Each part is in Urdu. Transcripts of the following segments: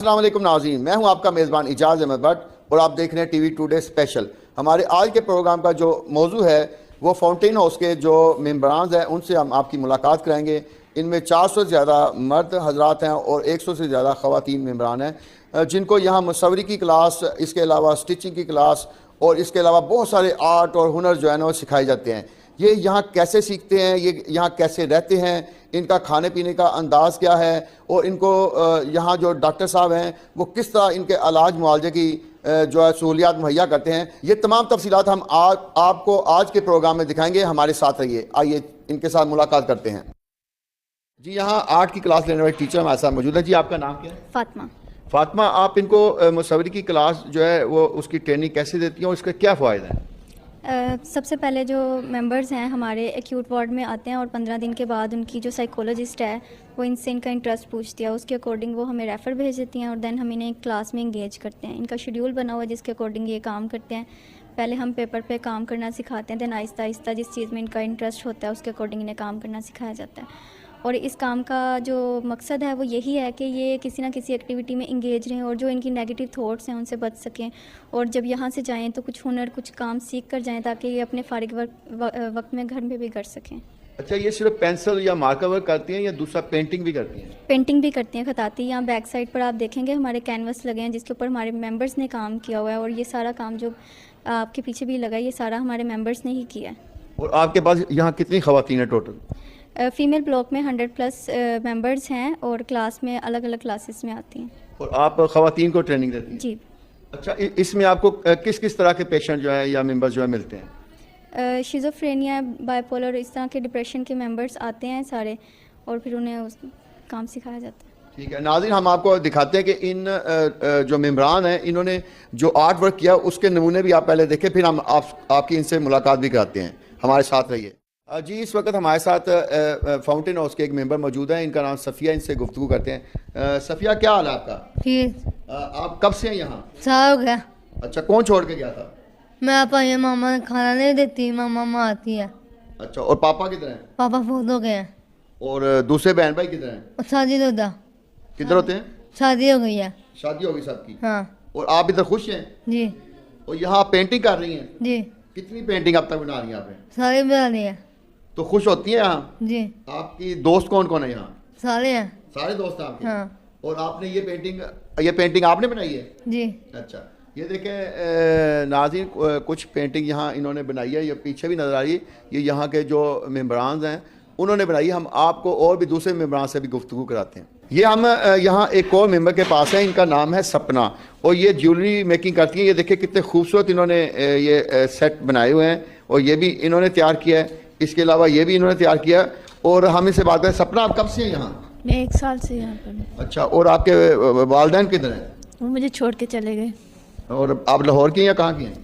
السلام علیکم ناظرین، میں ہوں آپ کا میزبان اعجاز احمد بٹ اور آپ دیکھ رہے ہیں ٹی وی ٹوڈے اسپیشل۔ ہمارے آج کے پروگرام کا جو موضوع ہے وہ فاؤنٹین ہاؤس کے جو ممبران ہیں ان سے ہم آپ کی ملاقات کرائیں گے۔ ان میں 400 سے زیادہ مرد حضرات ہیں اور 100 سے زیادہ خواتین ممبران ہیں جن کو یہاں مصوری کی کلاس، اس کے علاوہ سٹیچنگ کی کلاس اور اس کے علاوہ بہت سارے آرٹ اور ہنر جو ہے نا وہ سکھائے جاتے ہیں۔ یہ یہاں کیسے سیکھتے ہیں، یہ یہاں کیسے رہتے ہیں، ان کا کھانے پینے کا انداز کیا ہے اور ان کو یہاں جو ڈاکٹر صاحب ہیں وہ کس طرح ان کے علاج معالجے کی جو ہے سہولیات مہیا کرتے ہیں، یہ تمام تفصیلات ہم آپ کو آج کے پروگرام میں دکھائیں گے۔ ہمارے ساتھ رہیے، آئیے ان کے ساتھ ملاقات کرتے ہیں۔ جی، یہاں آرٹ کی کلاس لینے والے ٹیچر ہمارے ساتھ موجود ہے۔ جی، آپ کا نام کیا ہے؟ فاطمہ۔ فاطمہ، آپ ان کو مصوری کی کلاس جو ہے وہ اس کی ٹریننگ کیسے دیتی ہیں اور اس کے کیا فوائد ہیں؟ سب سے پہلے جو ممبرز ہیں ہمارے ایکیوٹ وارڈ میں آتے ہیں اور 15 دن کے بعد ان کی جو سائیکولوجسٹ ہے وہ ان سے ان کا انٹرسٹ پوچھتی ہے، اس کے اکارڈنگ وہ ہمیں ریفر بھیج دیتی ہیں اور دین ہم انہیں کلاس میں انگیج کرتے ہیں۔ ان کا شیڈیول بنا ہوا ہے جس کے اکارڈنگ یہ کام کرتے ہیں۔ پہلے ہم پیپر پہ کام کرنا سکھاتے ہیں، دین آہستہ آہستہ جس چیز میں ان کا انٹرسٹ ہوتا ہے اس کے اکارڈنگ انہیں کام کرنا سکھایا جاتا ہے۔ اور اس کام کا جو مقصد ہے وہ یہی ہے کہ یہ کسی نہ کسی ایکٹیویٹی میں انگیج رہیں اور جو ان کی نیگیٹو تھاٹس ہیں ان سے بچ سکیں، اور جب یہاں سے جائیں تو کچھ ہنر، کچھ کام سیکھ کر جائیں تاکہ یہ اپنے فارغ وقت میں گھر میں بھی کر سکیں۔ اچھا، یہ صرف پینسل یا مارکر ورک کرتی ہیں یا دوسرا پینٹنگ بھی کرتی ہیں؟ پینٹنگ بھی کرتی ہیں، خطاطی۔ یہاں بیک سائڈ پر آپ دیکھیں گے ہمارے کینوس لگے ہیں جس کے اوپر ہمارے ممبرس نے کام کیا ہوا ہے، اور یہ سارا کام جو آپ کے پیچھے بھی لگا ہے یہ سارا ہمارے ممبرس نے ہی کیا ہے۔ اور آپ کے پاس یہاں کتنی خواتین ہیں ٹوٹل؟ فیمیل بلاک میں 100+ ممبرز ہیں اور کلاس میں الگ الگ کلاسز میں آتی ہیں۔ اور آپ خواتین کو ٹریننگ دیتی ہیں؟ جی۔ اچھا، اس میں آپ کو کس کس طرح کے پیشنٹ جو ہے یا ممبر جو ہے ملتے ہیں؟ شیزوفرینیا، بائی پولر، اس طرح کے ڈپریشن کے ممبرس آتے ہیں سارے، اور پھر انہیں کام سکھایا جاتا ہے۔ ٹھیک ہے ناظرین، ہم آپ کو دکھاتے ہیں کہ ان جو ممبران ہیں انہوں نے جو آرٹ ورک کیا اس کے نمونے بھی آپ پہلے دیکھیں، پھر ہم آپ کی ان سے ملاقات بھی کراتے ہیں۔ ہمارے ساتھ رہیے۔ جی، اس وقت ہمارے ساتھ فاؤنٹین ہاؤس کے ایک ممبر موجود ہیں، ان کا نام صفیہ، ان سے گفتگو کرتے ہیں۔ صفیہ، کیا حال ہے آپ کا؟ ٹھیک۔ آپ کب سے ہیں یہاں؟ سال ہو گیا۔ اچھا، کون چھوڑ کے گیا تھا؟ میں پاپا یہ ماما کھانا نہیں دیتی، ماما آتی ہے۔ اچھا، اور پاپا کدھر ہیں؟ پاپا فوت ہو گئے ہیں۔ اور دوسرے بہن بھائی کدھر ہیں؟ اور شادی ہوتا، کدھر ہوتے ہیں؟ شادی ہو گئی ہے۔ شادی ہوگی سب کی؟ ہاں اور آپ ادھر خوش ہیں؟ جی اور یہاں پینٹنگ کر رہی ہیں؟ جی، کتنی پینٹنگ اب تک بنا رہی ہیں آپ؟ سارے بنا رہی ہے۔ تو خوش ہوتی ہیں یہاں؟ جی، آپ کی دوست کون کون ہے یہاں؟ سارے ہیں۔ سارے دوست ہیں آپ کے؟ ہاں اور آپ نے یہ پینٹنگ آپ نے بنائی ہے؟ جی۔ اچھا، یہ دیکھیں ناظرین، کچھ پینٹنگ یہاں انہوں نے بنائی ہے، یہ پیچھے بھی نظر آ رہی ہے، یہ یہاں کے جو ممبران ہیں انہوں نے بنائی ہے۔ ہم آپ کو اور بھی دوسرے ممبران سے بھی گفتگو کراتے ہیں۔ یہ ہم یہاں ایک اور ممبر کے پاس ہیں، ان کا نام ہے سپنا، اور یہ جیولری میکنگ کرتی ہیں۔ یہ دیکھیں کتنے خوبصورت انہوں نے یہ سیٹ بنائے ہوئے ہیں، اور یہ بھی انہوں نے تیار کیا ہے، اس کے علاوہ یہ بھی انہوں نے تیار کیا۔ اور ہم ان سے بات کریں۔ سپنا، آپ کب سے ہیں یہاں؟ میں 1 سال سے یہاں پر ہوں۔ اچھا، اور آپ کے والدین کدھر ہیں؟ وہ مجھے چھوڑ کے چلے گئے۔ اور آپ لاہور کی ہیں یا کہاں کی ہیں؟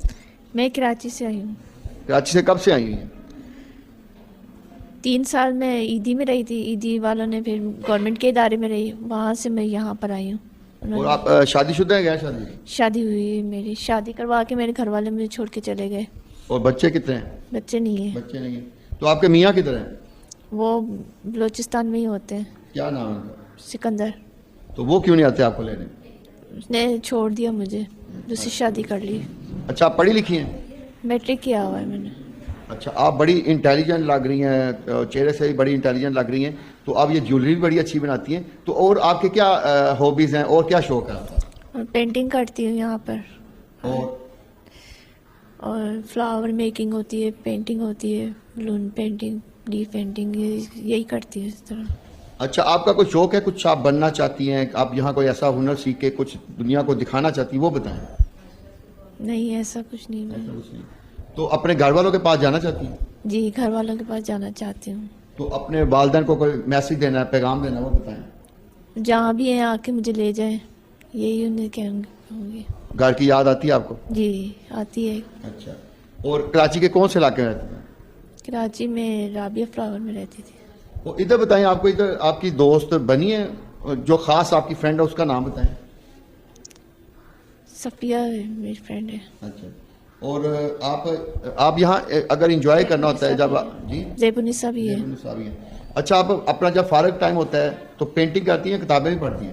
میں کراچی سے آئی ہوں۔ کراچی سے کب سے آئی ہیں؟ 3 سال میں عیدی میں رہی تھی، عیدی والوں نے پھر گورنمنٹ کے ادارے میں رہی، وہاں سے میں یہاں پر آئی ہوں۔ اور آپ شادی شدہ ہیں؟ غیر شادی؟ شادی ہوئی میری، شادی کروا کے میرے گھر والے مجھے چھوڑ کے چلے گئے۔ اور بچے کتنے ہیں؟ بچے نہیں ہیں۔ بچے نہیں ہیں۔ تو آپ کے میاں کدھر ہیں؟ وہ بلوچستان میں ہی ہوتے ہیں۔ کیا نام ہے ان کا؟ سکندر۔ تو وہ کیوں نہیں آتے آپ کو لینے؟ اس نے چھوڑ دیا مجھے، دوسری شادی کر لی۔ اچھا، آپ پڑھی لکھی ہیں؟ میٹرک کیا ہوا ہے میں نے۔ اچھا، آپ بڑی انٹیلیجنٹ لگ رہی ہیں، چہرے سے بھی بڑی انٹیلیجنٹ لگ رہی ہیں، تو آپ یہ جیولری بھی بڑی اچھی بناتی ہیں۔ تو اور آپ کے کیا ہابیز ہیں اور کیا شوق ہے آپ کا؟ اور پینٹنگ کرتی ہوں یہاں پر، اور فلاور میکنگ ہوتی ہے، پینٹنگ ہوتی ہے، بلون پینٹنگ، لیف پینٹنگ، یہی کرتی ہے اس طرح۔ اچھا، آپ کا کوئی شوق ہے، کچھ آپ بننا چاہتی ہیں، آپ یہاں کوئی ایسا ہنر سیکھ کے کچھ دنیا کو دکھانا چاہتی ہیں، وہ بتائیں۔ نہیں، ایسا کچھ نہیں میں۔ تو اپنے گھر والوں کے پاس جانا چاہتی ہیں؟ جی، گھر والوں کے پاس جانا چاہتی ہوں۔ تو اپنے والدین کو کوئی میسج دینا ہے، پیغام دینا ہے، وہ بتائیں۔ جہاں بھی ہیں آ کے مجھے لے جائیں، یہی انہیں کہوں گی۔ گھر کی یاد آتی ہے آپ کو؟ جی، آتی ہے۔ اچھا، اور کراچی کے کون سے علاقے میں رہتے ہیں؟ کراچی میں رابعہ فلاور میں رہتی تھی۔ وہ ادھر بتائیں، آپ کو ادھر آپ کی دوست بنی ہے جو خاص آپ کی فرینڈ ہے، اس کا نام بتائیں۔ صفیہ میری فرینڈ ہے۔ اچھا، اور آپ یہاں اگر انجوائے کرنا ہوتا ہے جب جی زیب النساء بھی ہے۔ بھی ہے۔ اچھا، آپ اپنا جب فارغ ٹائم ہوتا ہے تو پینٹنگ کرتی ہیں، کتابیں بھی پڑھتی ہیں؟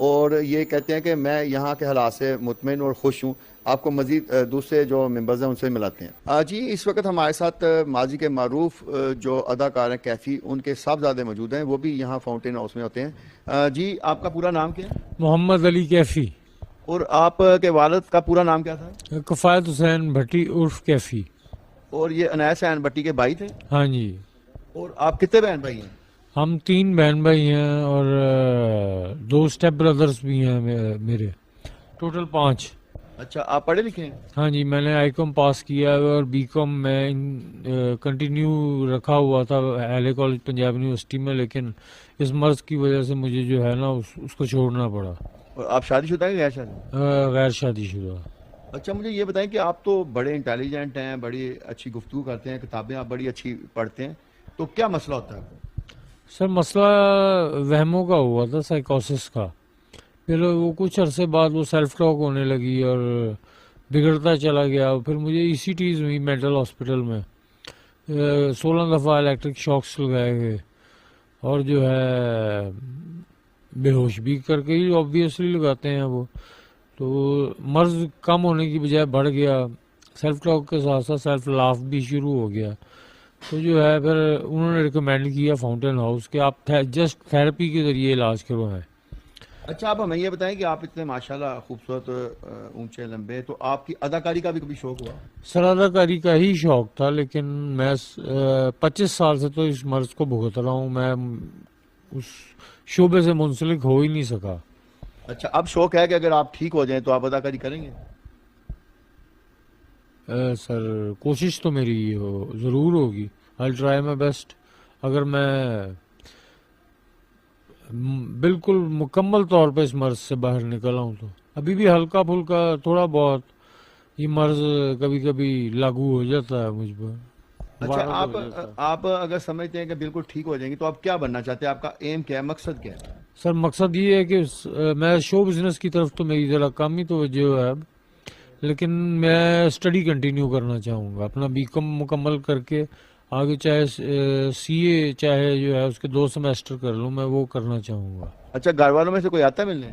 اور یہ کہتے ہیں کہ میں یہاں کے حالات سے مطمئن اور خوش ہوں. آپ کو مزید دوسرے جو ممبرز ہیں ان سے ملاتے ہیں. جی اس وقت ہمارے ساتھ ماضی کے معروف جو اداکار ہیں کیفی، ان کے صاحبزادے موجود ہیں، وہ بھی یہاں فاؤنٹین ہاؤس میں ہوتے ہیں. جی آپ کا پورا نام کیا ہے؟ محمد علی کیفی. اور آپ کے والد کا پورا نام کیا تھا؟ کفایت حسین بھٹی عرف کیفی. اور یہ عنایت حسین بھٹی کے بھائی تھے؟ ہاں جی. اور آپ کتنے بہن بھائی ہیں؟ ہم 3 بہن بھائی ہیں اور 2 اسٹیپ بردرز بھی ہیں میرے، ٹوٹل 5. اچھا آپ پڑھے لکھے ہیں؟ ہاں جی، میں نے آئی کام پاس کیا ہے اور بی کام میں کنٹینیو رکھا ہوا تھا اہل کالج پنجاب یونیورسٹی میں، لیکن اس مرض کی وجہ سے مجھے جو ہے نا اس کو چھوڑنا پڑا. اور آپ شادی شدہ ہیں غیر شادی؟ غیر شادی شدہ. اچھا مجھے یہ بتائیں کہ آپ تو بڑے انٹیلیجنٹ ہیں، بڑی اچھی گفتگو کرتے ہیں، کتابیں آپ بڑی اچھی پڑھتے ہیں، تو کیا مسئلہ ہوتا ہے آپ کو؟ سر مسئلہ وہموں کا ہوا تھا، سائیکوسس کا. پھر وہ کچھ عرصے بعد وہ سیلف ٹاک ہونے لگی اور بگڑتا چلا گیا. پھر مجھے اسی چیز ہوئی مینٹل ہاسپٹل میں 16 دفعہ الیکٹرک شاکس لگائے گئے اور جو ہے بے ہوش بھی کر کے ہی آبویسلی لگاتے ہیں وہ. تو مرض کم ہونے کی بجائے بڑھ گیا، سیلف ٹاک کے ساتھ ساتھ سیلف لاف بھی شروع ہو گیا. تو جو ہے پھر انہوں نے ریکمینڈ کیا فاؤنٹین ہاؤس کہ آپ جسٹ تھیراپی کے ذریعے علاج کروائیں. اچھا آپ ہمیں یہ بتائیں کہ آپ اتنے ماشاءاللہ خوبصورت، اونچے لمبے، تو آپ کی اداکاری کا بھی کبھی شوق ہوا؟ سر اداکاری کا ہی شوق تھا، لیکن میں 25 سال سے تو اس مرض کو بھگت رہا ہوں، میں اس شعبے سے منسلک ہو ہی نہیں سکا. اچھا اب شوق ہے کہ اگر آپ ٹھیک ہو جائیں تو آپ اداکاری کریں گے؟ سر کوشش تو میری ضرور ہوگی. I'll try my best. اگر میں بالکل مکمل طور پہ اس مرض سے باہر نکل آؤں تو ابھی بھی ہلکا پھلکا تھوڑا بہت یہ مرض کبھی کبھی لاگو ہو جاتا ہے مجھ پر. اچھا آپ اگر سمجھتے ہیں کہ بالکل ٹھیک ہو جائیں گے تو آپ کیا بننا چاہتے ہیں؟ آپ کا ایم کیا ہے، مقصد کیا ہے؟ سر مقصد یہ ہے کہ میں شو بزنس کی طرف تو میری ذرا کم ہی توجہ ہے اب، لیکن میں اسٹڈی کنٹینیو کرنا چاہوں گا، اپنا بی کام مکمل کر کے آگے چاہے سی اے چاہے جو ہے اس کے 2 سیمیسٹر کر لوں، میں وہ کرنا چاہوں گا. اچھا گھر والوں میں سے کوئی آتا ہے ملنے؟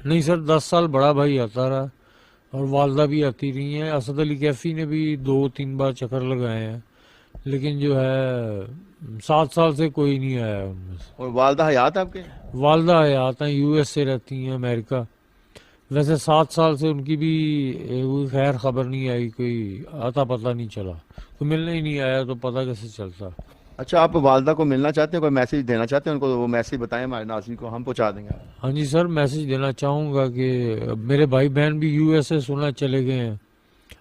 نہیں سر، 10 سال بڑا بھائی آتا رہا اور والدہ بھی آتی رہی ہیں. اسد علی کیفی نے بھی 2-3 بار چکر لگائے ہیں، لیکن جو ہے 7 سال سے کوئی نہیں آیا ان میں سے. اور والدہ حیات آپ کے؟ والدہ حیات ہیں، یو ایس سے رہتی ہیں، امریکہ. ویسے 7 سال سے ان کی بھی کوئی خیر خبر نہیں آئی، کوئی آتا پتہ نہیں چلا، کوئی ملنے ہی نہیں آیا تو پتہ کیسے چلتا. اچھا آپ والدہ کو ملنا چاہتے ہیں، کوئی میسج دینا چاہتے ہیں ان کو؟ وہ میسج بتائیں ہمارے ناظرین کو، ہم پہنچا دیں گے. ہاں جی سر، میسج دینا چاہوں گا کہ میرے بھائی بہن بھی یو ایس اے سنا چلے گئے ہیں،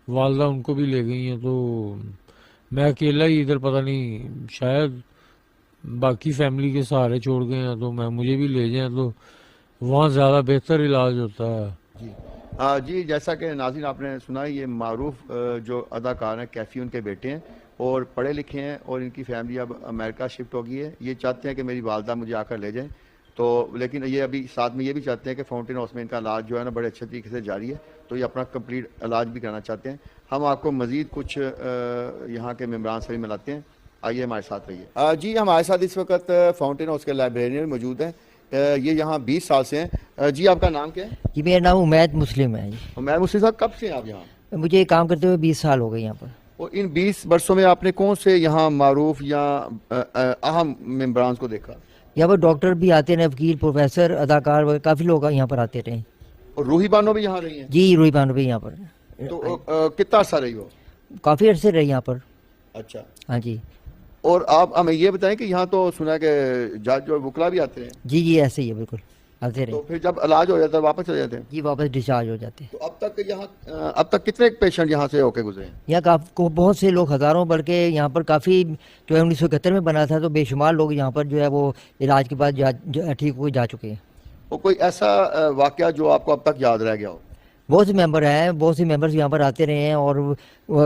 والدہ ان کو بھی لے گئی ہیں، تو میں اکیلا ہی ادھر، پتہ نہیں شاید باقی فیملی کے سہارے چھوڑ گئے ہیں، تو مجھے بھی لے جائیں تو وہاں زیادہ بہتر علاج ہوتا ہے. جی جیسا کہ ناظرین آپ نے سنا، یہ معروف جو اداکار ہیں کیفی، ان کے بیٹے ہیں اور پڑھے لکھے ہیں، اور ان کی فیملی اب امریکہ شفٹ ہو گئی ہے. یہ چاہتے ہیں کہ میری والدہ مجھے آ کر لے جائیں، تو لیکن یہ ابھی ساتھ میں یہ بھی چاہتے ہیں کہ فاؤنٹین ہاؤس میں ان کا علاج جو ہے نا بڑے اچھے طریقے سے جاری ہے، تو یہ اپنا کمپلیٹ علاج بھی کرنا چاہتے ہیں. ہم آپ کو مزید کچھ یہاں کے ممبران سے بھی ملاتے ہیں، آئیے ہمارے ساتھ رہیے. جی ہمارے ساتھ اس وقت فاؤنٹین ہاؤس کے لائبریرین موجود ہیں، یہ یہاں 20 سال سے ہیں. جی آپ کا نام کیا ہے؟ جی میرا نام عمید مسلم ہے. جی عمید مسلم صاحب، کب سے ہیں آپ یہاں؟ مجھے کام کرتے ہوئے 20 سال ہو گئے یہاں پر. اور ان 20 برسوں میں آپ نے کون سے یہاں معروف یا اہم ممبران کو دیکھا؟ یہاں پر ڈاکٹر بھی آتے رہے، وکیل، پروفیسر، اداکار وغیرہ کافی لوگ یہاں پر آتے رہے. اور روحی بانو بھی یہاں رہی ہیں؟ جی روحی بانو بھی یہاں پر. تو کتنا عرصہ رہی ہو؟ کافی عرصے رہے یہاں پر. اچھا ہاں جی. اور آپ ہمیں یہ بتائیں کہ یہاں تو سنا ہے کہ جج اور وکلا بھی آتے ہیں؟ جی جی ایسے ہی ہے، بالکل آتے رہے. تو پھر جب علاج ہو جاتا ہے واپس چلے جاتے ہیں؟ جی واپس ڈسچارج ہو جاتے ہیں. تو اب تک کتنے پیشنٹ یہاں سے ہو کے گزرے ہیں؟ یہاں بہت سے لوگ، ہزاروں، بلکہ یہاں پر کافی جو ہے 1971 میں بنا تھا، تو بے شمار لوگ یہاں پر جو ہے وہ علاج کے بعد ٹھیک ہو جا چکے ہیں. اور کوئی ایسا واقعہ جو آپ کو اب تک یاد رہ گیا ہو؟ بہت سے ممبر ہیں، بہت سے ممبرز یہاں پر آتے رہے ہیں، اور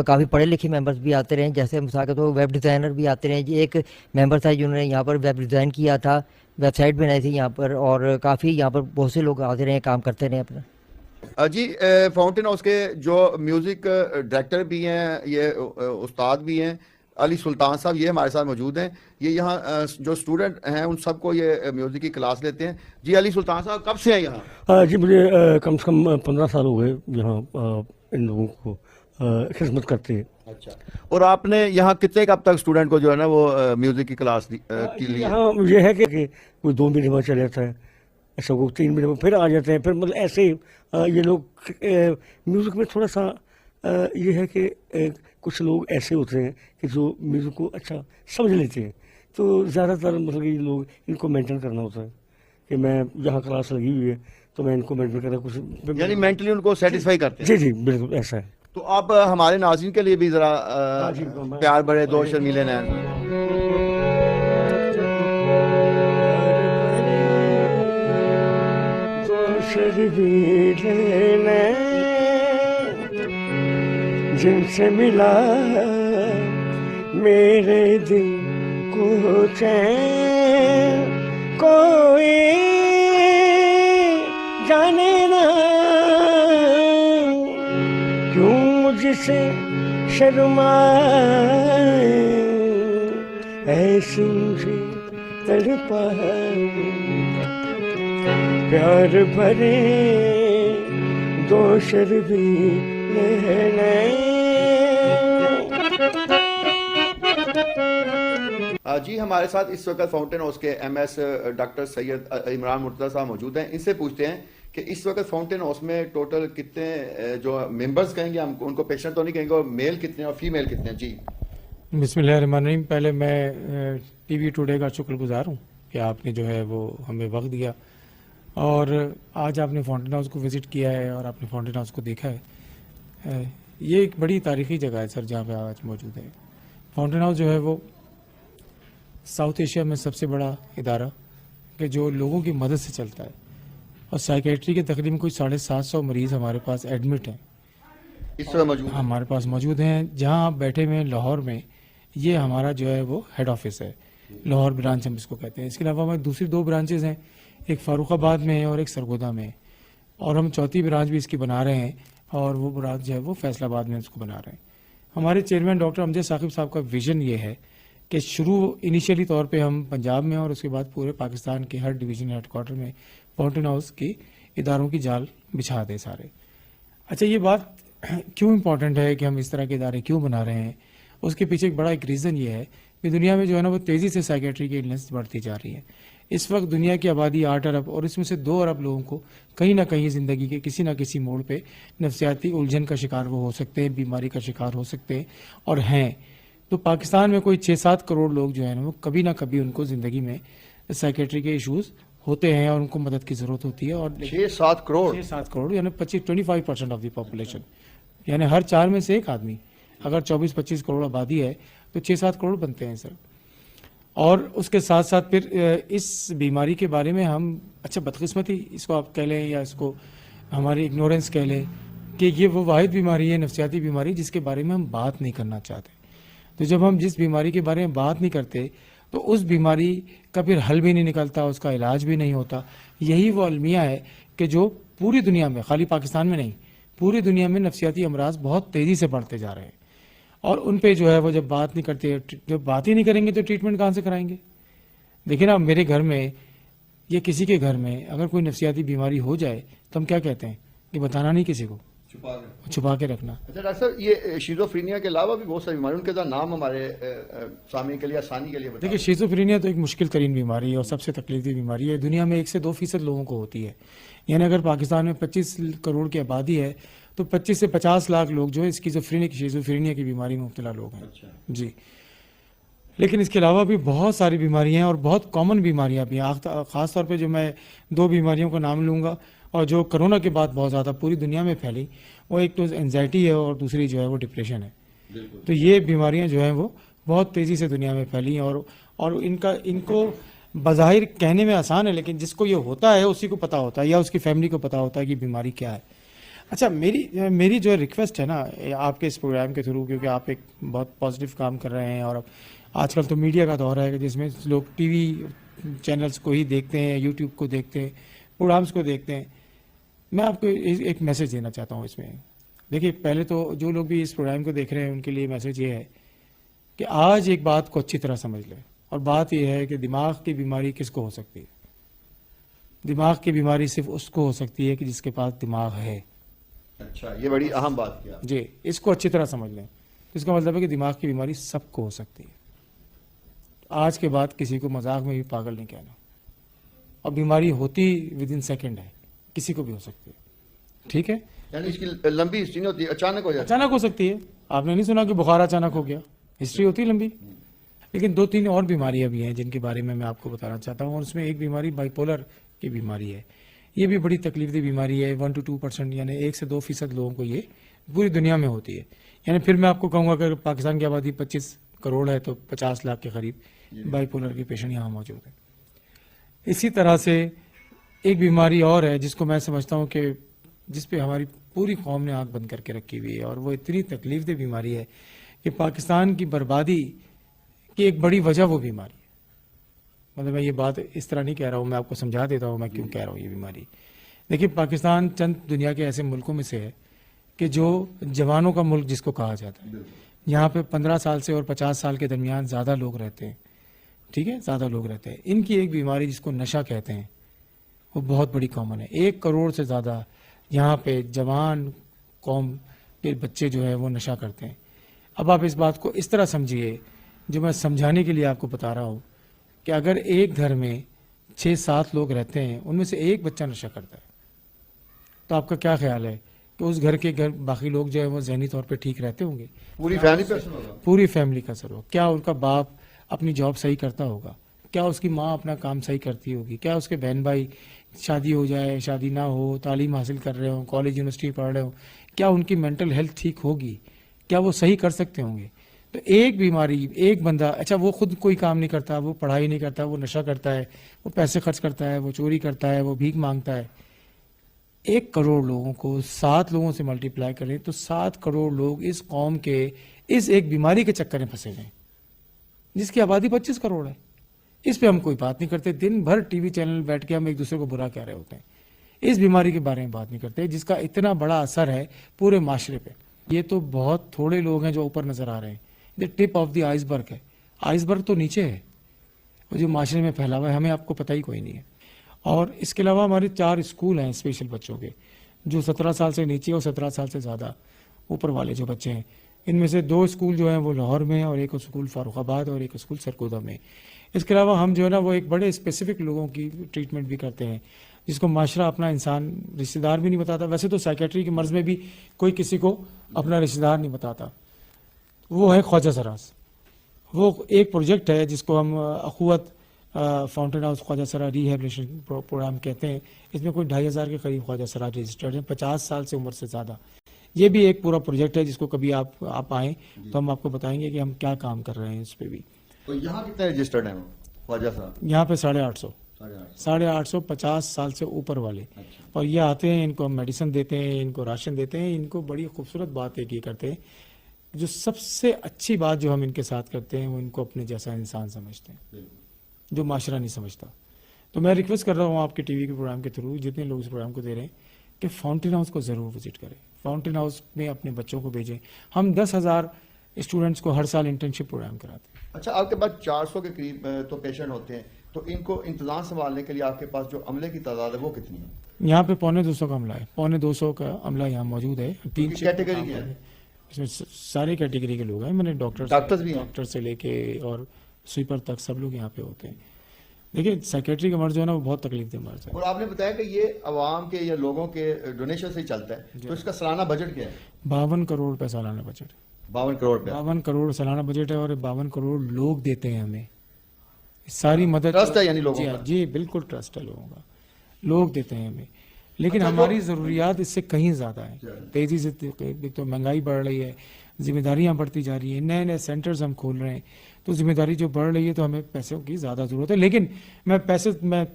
کافی پڑھے لکھے ممبرز بھی آتے رہے ہیں. جیسے مثال کے طور پر ویب ڈیزائنر بھی آتے رہے ہیں. ایک ممبر تھا جنہوں نے یہاں پر ویب ڈیزائن کیا تھا، ویب سائٹ بنائی تھی یہاں پر، اور کافی یہاں پر بہت سے لوگ آتے رہے، کام کرتے رہے اپنا. جی فاؤنٹین ہاؤس کے جو میوزک ڈائریکٹر بھی ہیں، یہ استاد بھی ہیں، علی سلطان صاحب یہ ہمارے ساتھ موجود ہیں. یہ یہاں جو اسٹوڈنٹ ہیں ان سب کو یہ میوزک کی کلاس لیتے ہیں. جی علی سلطان صاحب کب سے ہیں یہاں؟ جی مجھے کم سے کم 15 سال ہو گئے یہاں ان لوگوں کو خدمت کرتے ہیں. اچھا. اور آپ نے یہاں کتنے کب تک اسٹوڈنٹ کو جو ہے نا وہ میوزک کی کلاس کی لی؟ یہاں یہ ہے کہ کوئی 2 مہینے بعد چلا جاتا ہے, ایسا کوئی 3 مہینے بعد پھر آ جاتے ہیں. پھر مطلب ایسے یہ لوگ میوزک میں تھوڑا سا یہ ہے کہ کچھ لوگ ایسے ہوتے ہیں کہ جو میوزک کو اچھا سمجھ لیتے ہیں, تو زیادہ تر مطلب یہ لوگ ان کو مینٹین کرنا ہوتا ہے کہ میں یہاں کلاس لگی ہوئی ہے تو میں ان کو مینٹین کرنا کچھ, یعنی مینٹلی ان کو سیٹسفائی کرتے ہیں. جی جی بالکل ایسا ہے. تو آپ ہمارے ناظرین کے لیے بھی ذرا پیار بڑے دو شرمیلے نین. جن سے ملا میرے دل کو چین کوئی جانے نہ کیوں جسے شرمائے ایسی مجھے تڑپائے پیار بھرے دو شرمیلے. جی ہمارے ساتھ اس وقت فاؤنٹین ہاؤس کے ایم ایس ڈاکٹر سید عمران مرتضیٰ صاحب موجود ہیں. ان سے پوچھتے ہیں کہ اس وقت فاؤنٹین ہاؤس میں ٹوٹل کتنے جو ممبرز کہیں گے, ہم ان کو پیشنٹ تو نہیں کہیں گے, اور میل کتنے اور فیمیل کتنے ہیں؟ جی بسم اللہ الرحمن الرحیم. پہلے میں ٹی وی ٹوڈے کا شکر گزار ہوں کہ آپ نے جو ہے وہ ہمیں وقت دیا, اور آج آپ نے فاؤنٹین ہاؤس کو وزٹ کیا ہے اور آپ نے فاؤنٹین ہاؤس کو دیکھا ہے. یہ ایک بڑی تاریخی جگہ ہے سر جہاں پہ آج موجود ہے. فاؤنٹین ہاؤس جو ہے وہ ساؤتھ ایشیا میں سب سے بڑا ادارہ کہ جو لوگوں کی مدد سے چلتا ہے, اور سائیکیٹری کے تقریباً کوئی 750 مریض ہمارے پاس ایڈمٹ ہیں, اس وقت موجود ہمارے پاس موجود ہیں. جہاں آپ بیٹھے ہوئے ہیں لاہور میں, یہ ہمارا جو ہے وہ ہیڈ آفس ہے, لاہور برانچ ہم اس کو کہتے ہیں. اس کے علاوہ ہمارے دوسری 2 برانچز ہیں, ایک فاروق آباد میں ہے اور ایک سرگودا میں ہے, اور ہم چوتھی برانچ بھی اس کی بنا رہے ہیں, اور وہ برانچ جو ہے وہ فیصل آباد میں اس کو بنا رہے ہیں. ہمارے چیئرمین ڈاکٹر امجد ثاقب صاحب کا ویژن یہ ہے کہ شروع انیشیلی طور پہ ہم پنجاب میں اور اس کے بعد پورے پاکستان کے ہر ڈویژن ہیڈ کوارٹر میں فاؤنٹین ہاؤس کی اداروں کی جال بچھا دیں سارے. اچھا, یہ بات کیوں امپورٹنٹ ہے کہ ہم اس طرح کے ادارے کیوں بنا رہے ہیں؟ اس کے پیچھے ایک بڑا ایک ریزن یہ ہے کہ دنیا میں جو ہے نا وہ تیزی سے سائیکیٹری کی النس بڑھتی جا رہی ہے. اس وقت دنیا کی آبادی 8 ارب اور اس میں سے 2 ارب لوگوں کو کہیں نہ کہیں زندگی کے کسی نہ کسی موڑ پہ نفسیاتی الجھن کا شکار وہ ہو سکتے ہیں, بیماری کا شکار ہو سکتے ہیں اور ہیں. تو پاکستان میں کوئی 6-7 کروڑ لوگ جو ہیں نا وہ کبھی نہ کبھی ان کو زندگی میں سائیکیٹری کے ایشوز ہوتے ہیں اور ان کو مدد کی ضرورت ہوتی ہے. اور 6-7 کروڑ یعنی 25% آف دی پاپولیشن, یعنی ہر 4 میں سے 1 آدمی. اگر 24-25 کروڑ آبادی ہے تو 6-7 کروڑ بنتے ہیں سر. اور اس کے ساتھ ساتھ پھر اس بیماری کے بارے میں ہم, اچھا بدقسمتی اس کو آپ کہہ لیں یا اس کو ہماری اگنورنس کہہ لیں, کہ یہ وہ واحد بیماری ہے نفسیاتی بیماری جس کے بارے میں ہم بات نہیں کرنا چاہتے. تو جب ہم جس بیماری کے بارے میں بات نہیں کرتے تو اس بیماری کا پھر حل بھی نہیں نکلتا, اس کا علاج بھی نہیں ہوتا. یہی وہ المیہ ہے کہ جو پوری دنیا میں, خالی پاکستان میں نہیں, پوری دنیا میں نفسیاتی امراض بہت تیزی سے بڑھتے جا رہے ہیں. اور ان پہ جو ہے وہ جب بات نہیں کرتے, جب بات ہی نہیں کریں گے تو ٹریٹمنٹ کہاں سے کرائیں گے؟ دیکھیں نا, میرے گھر میں یا کسی کے گھر میں اگر کوئی نفسیاتی بیماری ہو جائے تو ہم کیا کہتے ہیں کہ بتانا نہیں کسی کو, چھپا کے رکھنا. اچھا ڈاکٹر صاحب, یہ شیزوفرینیا کے علاوہ بھی بہت ساری بیماری, ان کے ذرا نام ہمارے سامعین کے لیے آسانی کے لیے بتائیں. دیکھیے, شیزوفرینیا تو ایک مشکل ترین بیماری ہے اور سب سے تکلیفی بیماری ہے. دنیا میں 1 سے 2% لوگوں کو ہوتی ہے. یعنی اگر پاکستان میں 25 کروڑ کی آبادی ہے تو 25 سے 50 لاکھ لوگ جو ہے شیزوفرینیا کی بیماری میں مبتلا لوگ ہیں. جی, لیکن اس کے علاوہ بھی بہت ساری بیماریاں ہیں اور بہت کامن بیماریاں بھی ہیں. خاص طور پہ جو میں 2 بیماریوں کا نام لوں گا اور جو کرونا کے بعد بہت زیادہ پوری دنیا میں پھیلی, وہ ایک تو اینزائٹی ہے اور دوسری جو ہے وہ ڈپریشن ہے. تو یہ بیماریاں جو ہیں وہ بہت تیزی سے دنیا میں پھیلی ہیں, اور ان کو بظاہر کہنے میں آسان ہے, لیکن جس کو یہ ہوتا ہے اسی کو پتہ ہوتا ہے یا اس کی فیملی کو پتہ ہوتا ہے کہ بیماری کیا ہے. اچھا, میری جو ریکویسٹ ہے نا آپ کے اس پروگرام کے تھرو, کیونکہ آپ ایک بہت پازیٹیو کام کر رہے ہیں, اور آج کل تو میڈیا کا دور ہے کہ جس میں لوگ ٹی وی چینلز کو ہی دیکھتے ہیں, یوٹیوب کو دیکھتے ہیں, پروگرامز کو دیکھتے ہیں. میں آپ کو ایک میسج دینا چاہتا ہوں اس میں. دیکھیے, پہلے تو جو لوگ بھی اس پروگرام کو دیکھ رہے ہیں ان کے لیے میسج یہ ہے کہ آج ایک بات کو اچھی طرح سمجھ لیں, اور بات یہ ہے کہ دماغ کی بیماری کس کو ہو سکتی ہے؟ دماغ کی بیماری صرف اس کو ہو سکتی ہے کہ جس کے پاس دماغ ہے. اچھا, یہ بڑی اہم بات کیا. جی, اس کو اچھی طرح سمجھ لیں. اس کا مطلب ہے کہ دماغ کی بیماری سب کو ہو سکتی ہے. آج کے بعد کسی کو مذاق میں بھی پاگل نہیں کہنا, اور بیماری ہوتی ود ان سیکنڈ ہے, کسی کو بھی ہو سکتی ہے. ٹھیک ہے, یعنی اس کی لمبی ہسٹری نہیں ہوتی, اچانک ہو جاتی ہے. اچانک ہو سکتی ہے. آپ نے نہیں سنا کہ بخار اچانک ہو گیا, ہسٹری ہوتی ہے لمبی. لیکن 2-3 اور بیماریاں بھی ہیں جن کے بارے میں آپ کو بتانا چاہتا ہوں, اور اس میں ایک بیماری بائی پولر کی بیماری ہے. یہ بھی بڑی تکلیف دہ بیماری ہے. 1 to 2%, یعنی 1 سے 2% لوگوں کو یہ پوری دنیا میں ہوتی ہے. یعنی پھر میں آپ کو کہوں گا کہ پاکستان کی آبادی 25 کروڑ ہے تو 50 لاکھ کے قریب بائی پولر کے پیشنٹ یہاں موجود ہیں. اسی طرح سے ایک بیماری اور ہے جس کو میں سمجھتا ہوں کہ جس پہ ہماری پوری قوم نے آنکھ بند کر کے رکھی ہوئی ہے, اور وہ اتنی تکلیف دہ بیماری ہے کہ پاکستان کی بربادی کی ایک بڑی وجہ وہ بیماری ہے. مطلب میں یہ بات اس طرح نہیں کہہ رہا ہوں, میں آپ کو سمجھا دیتا ہوں میں کیوں کہہ رہا ہوں یہ بیماری. دیکھیے, پاکستان چند دنیا کے ایسے ملکوں میں سے ہے کہ جو جوانوں کا ملک جس کو کہا جاتا ہے. یہاں پہ 15 سال سے اور 50 سال کے درمیان زیادہ لوگ رہتے ہیں. ٹھیک ہے, زیادہ لوگ رہتے ہیں. ان کی ایک بیماری جس کو نشہ کہتے ہیں وہ بہت بڑی کامن ہے. 1 کروڑ سے زیادہ یہاں پہ جوان قوم کے بچے جو ہے وہ نشہ کرتے ہیں. اب آپ اس بات کو اس طرح سمجھیے, جو میں سمجھانے کے لیے آپ کو بتا رہا ہوں, کہ اگر ایک گھر میں 6-7 لوگ رہتے ہیں, ان میں سے ایک بچہ نشہ کرتا ہے, تو آپ کا کیا خیال ہے کہ اس گھر کے باقی لوگ جو ہے وہ ذہنی طور پہ ٹھیک رہتے ہوں گے؟ پوری فیملی پہ اثر ہوگا. پوری فیملی کا اثر ہوگا. کیا ان کا باپ اپنی جاب صحیح کرتا ہوگا؟ کیا اس کی ماں اپنا کام صحیح کرتی ہوگی؟ کیا اس کے بہن بھائی شادی ہو جائے, شادی نہ ہو, تعلیم حاصل کر رہے ہوں, کالج یونیورسٹی پڑھ رہے ہوں, کیا ان کی مینٹل ہیلتھ ٹھیک ہوگی؟ کیا وہ صحیح کر سکتے ہوں گے؟ تو ایک بیماری, ایک بندہ, اچھا وہ خود کوئی کام نہیں کرتا, وہ پڑھائی نہیں کرتا, وہ نشہ کرتا ہے, وہ پیسے خرچ کرتا ہے, وہ چوری کرتا ہے, وہ بھیک مانگتا ہے. 1 کروڑ لوگوں کو 7 لوگوں سے ملٹیپلائی کریں تو 7 کروڑ لوگ اس قوم کے اس ایک بیماری کے چکر میں پھنسے ہوئے ہیں جس کی آبادی 25 کروڑ ہے. اس پہ ہم کوئی بات نہیں کرتے. دن بھر ٹی وی چینل بیٹھ کے ہم ایک دوسرے کو برا کہہ رہے ہوتے ہیں. اس بیماری کے بارے میں بات نہیں کرتے جس کا اتنا بڑا اثر ہے پورے معاشرے پہ. یہ تو بہت تھوڑے لوگ ہیں جو اوپر نظر آ رہے ہیں. یہ ٹپ آف دی آئس برگ ہے. آئس برگ تو نیچے ہے, وہ جو معاشرے میں پھیلا ہوا ہے ہمیں آپ کو پتہ ہی کوئی نہیں ہے. اور اس کے علاوہ ہمارے 4 اسکول ہیں اسپیشل بچوں کے, جو 17 سال سے نیچے اور 17 سال سے زیادہ اوپر والے جو بچے ہیں. ان میں سے 2 اسکول جو ہیں وہ لاہور میں, اور ایک اسکول فاروق آباد, اور ایک اسکول سرگودا میں. اس کے علاوہ ہم جو ہے نا وہ ایک بڑے اسپیسیفک لوگوں کی ٹریٹمنٹ بھی کرتے ہیں جس کو معاشرہ اپنا انسان رشتہ دار بھی نہیں بتاتا. ویسے تو سائیکیٹری کے مرض میں بھی کوئی کسی کو اپنا رشتہ دار نہیں بتاتا. وہ ہے خواجہ سراز. وہ ایک پروجیکٹ ہے جس کو ہم اخوت فاؤنٹین ہاؤس خواجہ سرا ریہیبلیٹیشن پروگرام کہتے ہیں. اس میں کوئی 2500 کے قریب خواجہ سرا رجسٹرڈ ہیں, 50 سال سے عمر سے زیادہ. یہ بھی ایک پورا پروجیکٹ ہے جس کو کبھی آپ آئیں تو ہم آپ کو بتائیں گے کہ ہم کیا کام کر رہے ہیں اس پہ بھی. تو یہاں کتنے رجسٹرڈ ہیں خواجہ صاحب؟ یہاں پہ 850 50 سال سے اوپر والے. اور یہ آتے ہیں, ان کو ہم میڈیسن دیتے ہیں, ان کو راشن دیتے ہیں. ان کو بڑی خوبصورت بات ایک یہ کرتے ہیں, جو سب سے اچھی بات جو ہم ان کے ساتھ کرتے ہیں وہ ان کو اپنے جیسا انسان سمجھتے ہیں جو معاشرہ نہیں سمجھتا. تو میں ریکویسٹ کر رہا ہوں آپ کے ٹی وی کے پروگرام کے تھرو, جتنے لوگ اس پروگرام کو دے رہے ہیں, کہ فاؤنٹین ہاؤس کو ضرور وزٹ کریں. فاؤنٹین ہاؤس میں اپنے بچوں کو بھیجیں. ہم 10,000 اسٹوڈنٹس کو ہر سال انٹرنشپ پروگرام کراتے ہیں. اچھا, آپ کے پاس 400 کے قریب تو پیشنٹ ہوتے ہیں, تو ان کو انتظام سنبھالنے کے لیے آپ کے پاس جو عملے کی تعداد ہے وہ کتنی ہے؟ یہاں پہ 250 کا عملہ ہے. 250 کا عملہ یہاں موجود ہے. 3 کیٹیگری کی ہے اس میں سارے کیٹیگری کے لوگ ہیں. میں نے ڈاکٹر بھی, ڈاکٹر سے لے کے اور سویپر تک سب لوگ یہاں پہ ہوتے ہیں. دیکھیں, سائیکیٹری کا مرض جو ہے نا وہ بہت تکلیف دہ مرض ہے. اور آپ نے بتایا کہ یہ عوام کے یا لوگوں کے ڈونیشن سے ہی چلتا ہے, تو اس کا سالانہ بجٹ کیا ہے؟ 52 کروڑ روپے سالانہ بجٹ ہے. 52 کروڑ روپے 52 کروڑ سالانہ بجٹ ہے, اور 52 کروڑ لوگ دیتے ہیں ہمیں. ساری مدد ٹرسٹ ہے یعنی لوگوں کا؟ جی بالکل ٹرسٹ ہے لوگوں کا, لوگ دیتے ہیں ہمیں. لیکن ہماری ضروریات اس سے کہیں زیادہ ہیں. تیزی سے ایک تو مہنگائی بڑھ رہی ہے, ذمہ داریاں بڑھتی جا رہی ہیں, نئے نئے سینٹرز ہم کھول رہے ہیں, تو ذمہ داری جو بڑھ رہی ہے تو ہمیں پیسوں کی زیادہ ضرورت ہے. لیکن میں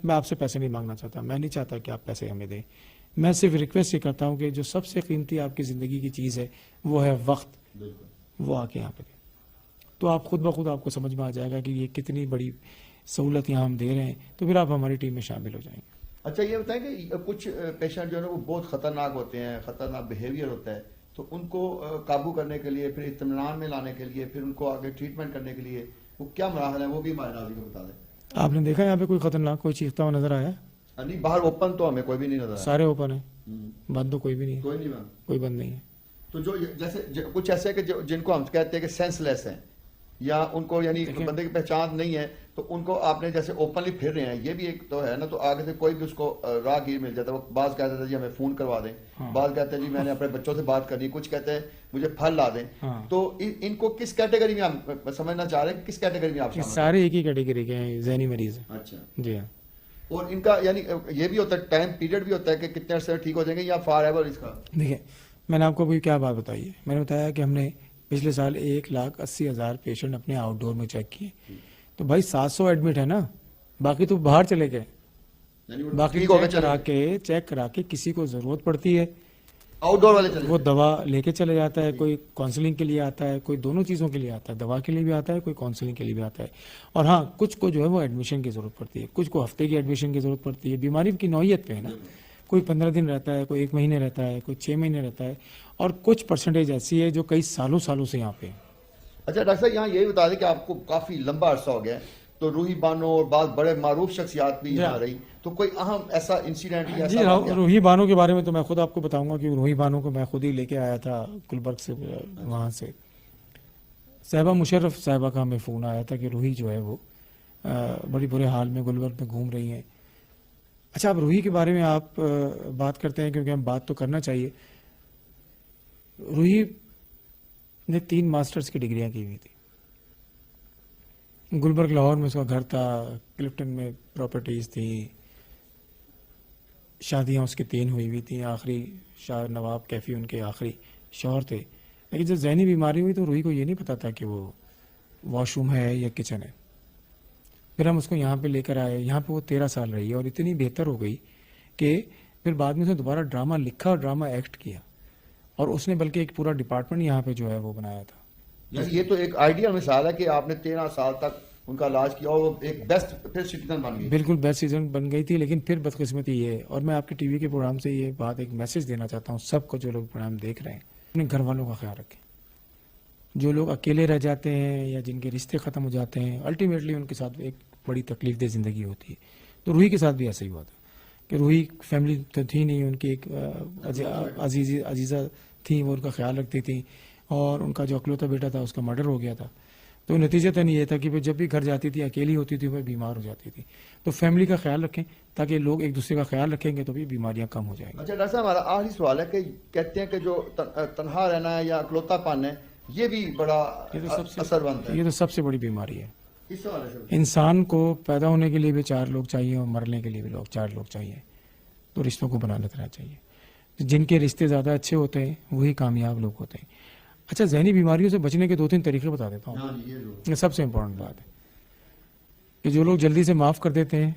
آپ سے پیسے نہیں مانگنا چاہتا. میں نہیں چاہتا کہ آپ پیسے ہمیں دیں. میں صرف ریکویسٹ یہ کرتا ہوں کہ جو سب سے قیمتی آپ کی زندگی کی چیز ہے وہ ہے وقت, وہ آ کے یہاں پہ دیں. تو آپ خود بخود آپ کو سمجھ میں آ جائے گا کہ یہ کتنی بڑی سہولت یہاں ہم دے رہے ہیں, تو پھر آپ ہماری ٹیم میں شامل ہو جائیں گے. اچھا, یہ بتائیں کہ کچھ پیشنٹ جو ہے نا وہ بہت خطرناک ہوتے ہیں, خطرناک بیہیویئر ہوتا ہے, تو ان کو قابو کرنے کے لیے، پھر اطمینان میں لانے کے لیے، پھر ان کو آگے ٹریٹمنٹ کرنے کے لیے وہ کیا مراحل ہیں، وہ بھی ہمارے ناظرین کو بتا دیں. آپ نے دیکھا یہاں پہ کوئی خطرناک کوئی چیختا ہوا نظر آیا؟ نہیں، باہر اوپن تو ہمیں کوئی بھی نہیں نظر آیا. سارے اوپن ہیں، بند تو کوئی بھی نہیں ہے. کوئی نہیں بند. کوئی بند نہیں ہے. تو جو جیسے کچھ ایسے کہ جن کو ہم کہتے ہیں کہ سینس لیس ہیں، یا ان کو یعنی بندے کی پہچان نہیں ہے، تو ان کو آپ نے جیسے اوپنلی پھر رہے ہیں، یہ بھی ایک تو ہے نا. تو آگے سے کوئی بھی اس کو راہ گیر مل جاتا ہے. وہ بعض کہتے ہیں جی ہمیں فون کروا دیں، بعض کہتے ہیں جی میں نے اپنے بچوں سے بات کرنی، کچھ کہتے ہیں مجھے پھل لا دیں. تو ان کو کس کیٹیگری میں ہم سمجھنا چاہ رہے ہیں، کس کیٹیگری میں آپ سارے ایک ہی کیٹیگری کے ہیں، ذہنی مریض ہیں. اچھا جی ہاں. اور ان کا یعنی یہ بھی ہوتا ہے، ٹائم پیریڈ بھی ہوتا ہے کہ کتنے عرصے ٹھیک ہو جائیں گے یا فار ایور اس کا؟ دیکھیں میں نے آپ کو ابھی کیا بات بتائی ہے. میں نے بتایا کہ ہم نے پچھلے سال 1,80,000 پیشنٹ اپنے آؤٹ ڈور میں چیک کیے. تو بھائی 700 ایڈمٹ ہے نا، باقی تو باہر چلے گئے. باقی چیک کرا کے کسی کو ضرورت پڑتی ہے آؤٹ ڈور والے وہ دوا لے کے چلے جاتا ہے، کوئی کاؤنسلنگ کے لیے آتا ہے، کوئی دونوں چیزوں کے لیے آتا ہے، دوا کے لیے بھی آتا ہے، کوئی کاؤنسلنگ کے لیے بھی آتا ہے. اور ہاں کچھ کو جو ہے وہ ایڈمیشن کی ضرورت پڑتی ہے، کچھ کو ہفتے کی ایڈمیشن کی ضرورت پڑتی ہے. بیماری کی نوعیت پہ ہے نا، کوئی 15 دن رہتا ہے، کوئی 1 مہینے رہتا ہے، کوئی 6 مہینے رہتا ہے، اور کچھ پرسنٹیج ایسی ہے جو کئی سالوں سے یہاں پہ ہے. اچھا ڈاکٹر صاحب یہاں یہی بتا دیں کہ آپ کو کافی لمبا عرصہ ہو گیا ہے، تو روحی بانو اور بعض بڑے معروف شخصیات بھی یہاں رہی، تو کوئی اہم ایسا انسیڈنٹ یا جی روحی بانو کے بارے میں تو میں خود آپ کو بتاؤں گا کہ روحی بانو کو میں خود ہی لے کے آیا تھا گلبرگ سے. وہاں سے صاحبہ مشرف صاحبہ کا ہمیں فون آیا تھا کہ روحی جو ہے وہ بڑی برے حال میں گلبرگ میں گھوم رہی ہیں. اچھا اب روحی کے بارے میں آپ بات کرتے ہیں کیونکہ ہم بات تو کرنا چاہیے. روحی نے 3 ماسٹرز کی ڈگریاں کی ہوئی تھی. گلبرگ لاہور میں اس کا گھر تھا، کلفٹن میں پراپرٹیز تھی، شادیاں اس کی 3 ہوئی تھیں. آخری شاہ نواب کیفی ان کے آخری شوہر تھے. لیکن جب ذہنی بیماری ہوئی تو روحی کو یہ نہیں پتا تھا کہ وہ واش روم ہے یا کچن ہے. پھر ہم اس کو یہاں پہ لے کر آئے. یہاں پہ وہ 13 سال رہی ہے اور اتنی بہتر ہو گئی کہ پھر بعد میں اس نے دوبارہ ڈرامہ لکھا اور ڈرامہ ایکٹ کیا، اور اس نے بلکہ ایک پورا ڈپارٹمنٹ یہاں پہ جو ہے وہ بنایا تھا. یہ تو ایک آئیڈیل مثال ہے کہ آپ نے 13 سال تک ان کا علاج کیا اور وہ ایک بیسٹ پھر سٹیزن بن گئی. بالکل بیسٹ سٹیزن بن گئی تھی. لیکن پھر بدقسمتی یہ ہے، اور میں آپ کے ٹی وی کے پروگرام سے یہ بات ایک میسج دینا چاہتا ہوں سب کو جو لوگ پروگرام دیکھ رہے ہیں، اپنے گھر والوں کا خیال رکھیں. جو لوگ اکیلے رہ جاتے ہیں یا جن کے رشتے ختم ہو جاتے ہیں، الٹیمیٹلی ان کے ساتھ ایک بڑی تکلیف دہ زندگی ہوتی ہے. تو روحی کے ساتھ بھی ایسا ہی ہوا تھا کہ روحی فیملی تو تھی نہیں، ان کی ایک عزیزہ تھیں، وہ ان کا خیال رکھتی تھیں، اور ان کا جو اکلوتا بیٹا تھا اس کا مرڈر ہو گیا تھا. تو نتیجتاً یہ تھا کہ وہ جب بھی گھر جاتی تھی اکیلی ہوتی تھی، وہ بیمار ہو جاتی تھی. تو فیملی کا خیال رکھیں تاکہ لوگ ایک دوسرے کا خیال رکھیں گے تو بھی بیماریاں کم ہو جائیں گی. اچھا ڈاکٹر صاحب ہمارا آخری سوال ہے کہ کہتے ہیں کہ جو تنہا رہنا ہے یا اکلوتا پن ہے یہ بھی بڑا اثر بنتا ہے. یہ تو سب سے بڑی بیماری ہے. اس حوالے سے انسان کو پیدا ہونے کے لیے بھی 4 لوگ چاہیے اور مرنے کے لیے بھی 4 لوگ چاہیے. تو رشتوں کو بنا لینا چاہیے. جن کے رشتے زیادہ اچھے ہوتے ہیں وہی کامیاب لوگ ہوتے ہیں. اچھا ذہنی بیماریوں سے بچنے کے 2-3 طریقے بتا دیتا ہوں. یہ سب سے امپورٹنٹ بات ہے کہ جو لوگ جلدی سے معاف کر دیتے ہیں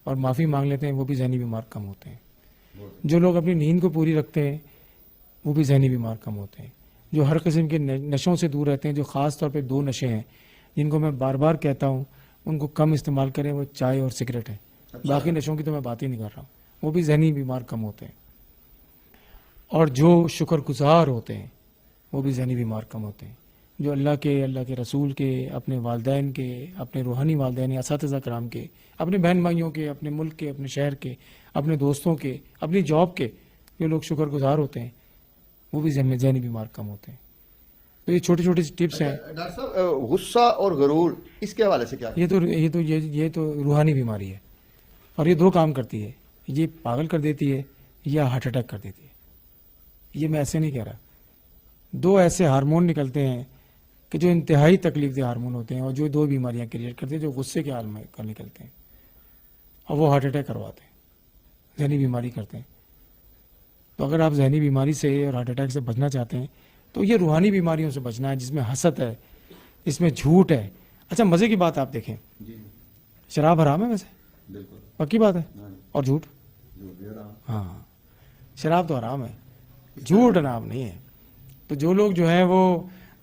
اور معافی مانگ لیتے ہیں وہ بھی ذہنی بیمار کم ہوتے ہیں. جو لوگ اپنی نیند کو پوری رکھتے ہیں وہ بھی ذہنی بیمار کم ہوتے ہیں. جو ہر قسم کے نشوں سے دور رہتے ہیں، جو خاص طور پہ 2 نشے ہیں جن کو میں بار بار کہتا ہوں ان کو کم استعمال کریں، وہ چائے اور سگریٹ ہے. باقی نشوں کی تو میں بات ہی نہیں کر رہا ہوں. وہ بھی ذہنی بیمار کم ہوتے ہیں. اور جو شکر گزار ہوتے ہیں وہ بھی ذہنی بیمار کم ہوتے ہیں. جو اللہ کے رسول کے، اپنے والدین کے، اپنے روحانی والدین، اساتذہ کرام کے، اپنے بہن بھائیوں کے، اپنے ملک کے، اپنے شہر کے، اپنے دوستوں کے، اپنی جاب کے جو لوگ شکر گزار ہوتے ہیں وہ بھی ذہنی بیمار کم ہوتے ہیں. تو یہ چھوٹی چھوٹی ٹپس ہیں. ڈاکٹر صاحب غصہ اور غرور اس کے حوالے سے کیا؟ یہ تو روحانی بیماری ہے اور یہ 2 کام کرتی ہے. یہ پاگل کر دیتی ہے یا ہارٹ اٹیک کر دیتی ہے. یہ میں ایسے نہیں کہہ رہا. 2 ایسے ہارمون نکلتے ہیں کہ جو انتہائی تکلیف دہ ہارمون ہوتے ہیں اور جو 2 بیماریاں کریٹ کرتے ہیں جو غصے کے حال میں نکلتے ہیں اور وہ ہارٹ اٹیک کرواتے ہیں، ذہنی بیماری کرتے ہیں. تو اگر آپ ذہنی بیماری سے اور ہارٹ اٹیک سے بچنا چاہتے ہیں تو یہ روحانی بیماریوں سے بچنا ہے جس میں حسد ہے، اس میں جھوٹ ہے. اچھا مزے کی بات آپ دیکھیں، شراب حرام ہے ویسے؟ بالکل پکی بات ہے. اور جھوٹ؟ ہاں شراب تو حرام ہے، جھوٹ حرام نہیں ہے. تو جو لوگ جو ہے وہ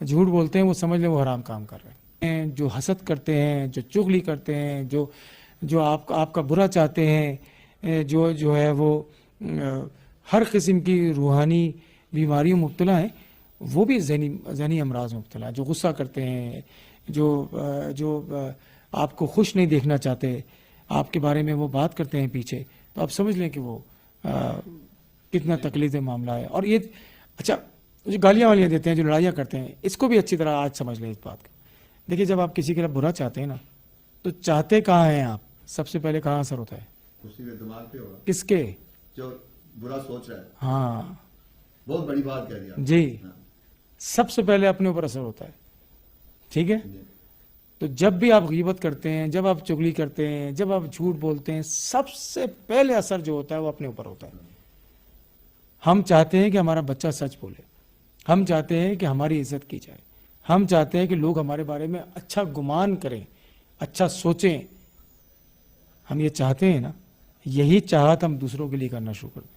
جھوٹ بولتے ہیں وہ سمجھ لیں وہ حرام کام کر رہے ہیں. جو حسد کرتے ہیں، جو چغلی کرتے ہیں، جو آپ کا برا چاہتے ہیں، جو ہے وہ ہر قسم کی روحانی بیماریوں مبتلا ہیں، وہ بھی ذہنی امراض میں مبتلا ہے, جو غصہ کرتے ہیں, جو آپ کو خوش نہیں دیکھنا چاہتے, آپ کے بارے میں وہ بات کرتے ہیں پیچھے, تو آپ سمجھ لیں کہ وہ کتنا تکلیف معاملہ ہے. اور یہ اچھا جو گالیاں والیاں دیتے ہیں, جو لڑائیاں کرتے ہیں, اس کو بھی اچھی طرح آج سمجھ لیں اس بات کو. دیکھیے جب آپ کسی کے لیے برا چاہتے ہیں نا, تو چاہتے کہاں ہیں آپ, سب سے پہلے کہاں اثر ہوتا ہے, اسی کے دماغ پہ ہوگا, کس کے, جو برا سوچ رہا ہے. ہاں بہت بڑی بات کہہ دیا جی, سب سے پہلے اپنے اوپر اثر ہوتا ہے. ٹھیک ہے, تو جب بھی آپ غیبت کرتے ہیں, جب آپ چغلی کرتے ہیں, جب آپ جھوٹ بولتے ہیں, سب سے پہلے اثر جو ہوتا ہے وہ اپنے اوپر ہوتا ہے. ہم چاہتے ہیں کہ ہمارا بچہ سچ بولے, ہم چاہتے ہیں کہ ہماری عزت کی جائے, ہم چاہتے ہیں کہ لوگ ہمارے بارے میں اچھا گمان کریں, اچھا سوچیں. ہم یہ چاہتے ہیں نا, یہی چاہت ہم دوسروں کے لیے کرنا شروع کر دیں.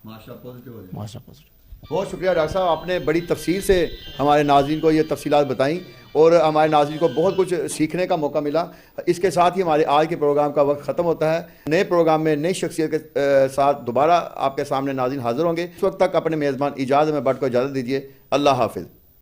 معاشرہ پازیٹیو ہو جائے. معاشرہ پازیٹیو. بہت شکریہ ڈاکٹر صاحب, آپ نے بڑی تفصیل سے ہمارے ناظرین کو یہ تفصیلات بتائیں اور ہمارے ناظرین کو بہت کچھ سیکھنے کا موقع ملا. اس کے ساتھ ہی ہمارے آج کے پروگرام کا وقت ختم ہوتا ہے. نئے پروگرام میں نئی شخصیت کے ساتھ دوبارہ آپ کے سامنے ناظرین حاضر ہوں گے. اس وقت تک اپنے میزبان اجاز احمد بٹ کو اجازت دیجیے. اللہ حافظ.